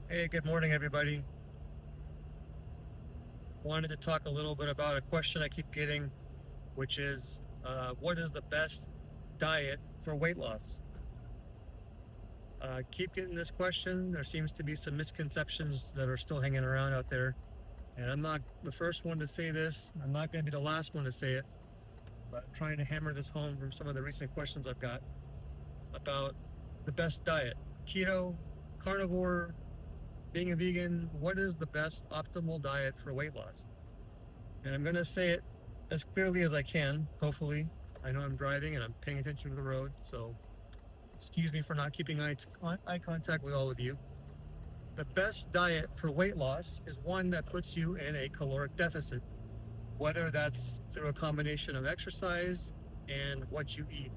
Hey, good morning, everybody. Wanted to talk a little bit about a question I keep getting, which is what is the best diet for weight loss? Keep getting this question. There seems to be some misconceptions that are still hanging around out there. And I'm not the first one to say this. I'm not going to be the last one to say it, but I'm trying to hammer this home from some of the recent questions I've got about the best diet: keto, carnivore, being a vegan. What is the best optimal diet for weight loss? And I'm going to say it as clearly as I can, hopefully. I know I'm driving and I'm paying attention to the road, so excuse me for not keeping eye contact with all of you. The best diet for weight loss is one that puts you in a caloric deficit, whether that's through a combination of exercise and what you eat.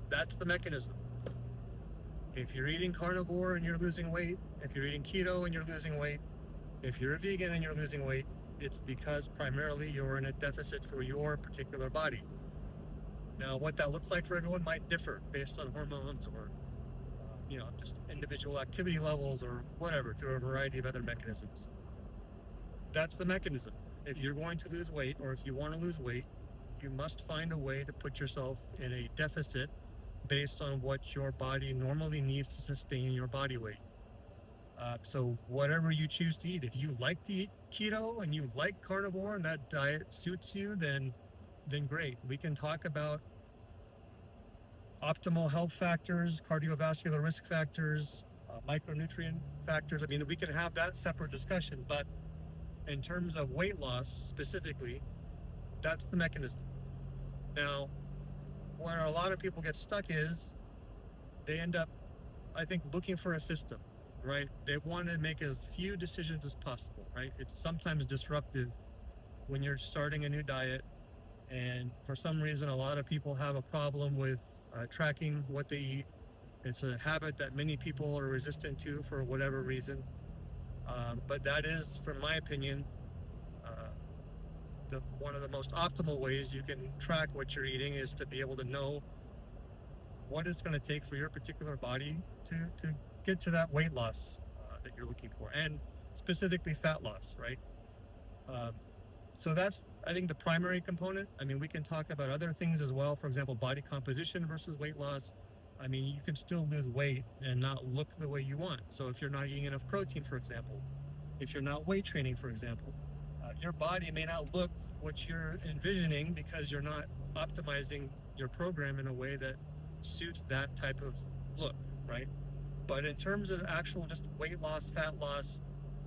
That's the mechanism. If you're eating carnivore and you're losing weight, if you're eating keto and you're losing weight, if you're a vegan and you're losing weight, it's because primarily you're in a deficit for your particular body. Now, what that looks like for everyone might differ based on hormones or, just individual activity levels or whatever through a variety of other mechanisms. That's the mechanism. If you're going to lose weight or if you want to lose weight, you must find a way to put yourself in a deficit based on what your body normally needs to sustain your body weight. So whatever you choose to eat, if you like to eat keto and you like carnivore and that diet suits you, then great. We can talk about optimal health factors, cardiovascular risk factors, micronutrient factors. I mean, we can have that separate discussion, but in terms of weight loss specifically, that's the mechanism. Now, where a lot of people get stuck is they end up, I think, looking for a system, right? They want to make as few decisions as possible, right? It's sometimes disruptive when you're starting a new diet. And for some reason, a lot of people have a problem with tracking what they eat. It's a habit that many people are resistant to for whatever reason. But that is, from my opinion, uh, one of the most optimal ways you can track what you're eating is to be able to know what it's going to take for your particular body to get to that weight loss that you're looking for, and specifically fat loss, right? Um, so that's, I think, the primary component. I mean, we can talk about other things as well. For example, body composition versus weight loss. I mean, you can still lose weight and not look the way you want. So if you're not eating enough protein, for example, if you're not weight training, for example, your body may not look what you're envisioning because you're not optimizing your program in a way that suits that type of look, right? But in terms of actual just weight loss, fat loss,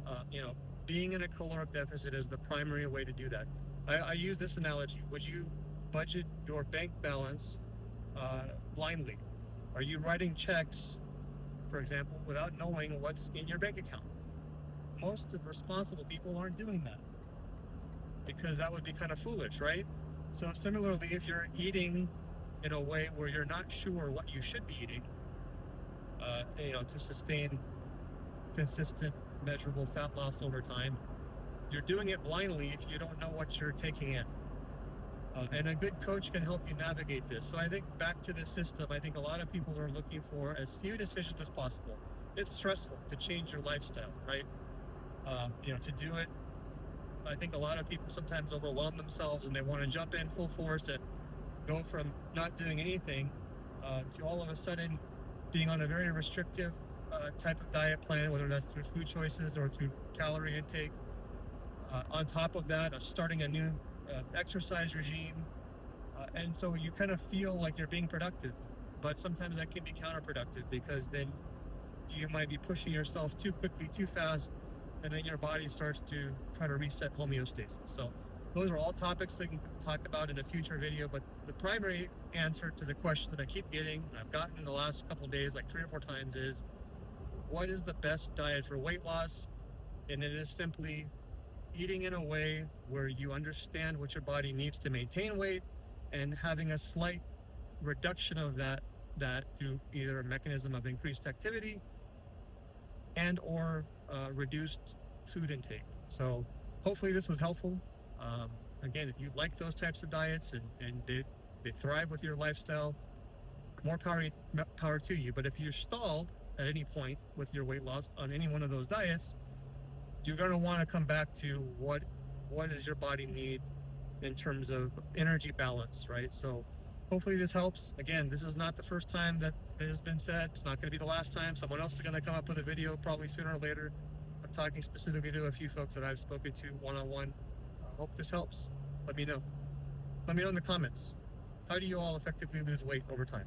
uh, you know, being in a caloric deficit is the primary way to do that. I use this analogy. Would you budget your bank balance uh, blindly? Are you writing checks, for example, without knowing what's in your bank account? Most of responsible people aren't doing that because that would be kind of foolish, right? So similarly, if you're eating in a way where you're not sure what you should be eating, to sustain consistent, measurable fat loss over time, you're doing it blindly if you don't know what you're taking in. And a good coach can help you navigate this. So I think back to the system, I think a lot of people are looking for as few decisions as possible. It's stressful to change your lifestyle, right? To do it, I think a lot of people sometimes overwhelm themselves and they want to jump in full force and go from not doing anything to all of a sudden being on a very restrictive type of diet plan, whether that's through food choices or through calorie intake. On top of that, starting a new exercise regime. And so you kind of feel like you're being productive, but sometimes that can be counterproductive because then you might be pushing yourself too quickly, too fast, and then your body starts to try to reset homeostasis. So those are all topics that we can talk about in a future video, but the primary answer to the question that I keep getting, and I've gotten in the last couple of days like 3 or 4 times, is what is the best diet for weight loss? And it is simply eating in a way where you understand what your body needs to maintain weight and having a slight reduction of that through either a mechanism of increased activity and or reduced food intake. So hopefully this was helpful. Um, Again, if you like those types of diets and they thrive with your lifestyle, more power to you. But if you're stalled at any point with your weight loss on any one of those diets, you're going to want to come back to what does your body need in terms of energy balance, right? So hopefully this helps. Again, this is not the first time that it has been said. It's not going to be the last time. Someone else is going to come up with a video probably sooner or later. I'm talking specifically to a few folks that I've spoken to one-on-one. I hope this helps. Let me know. Let me know in the comments. How do you all effectively lose weight over time?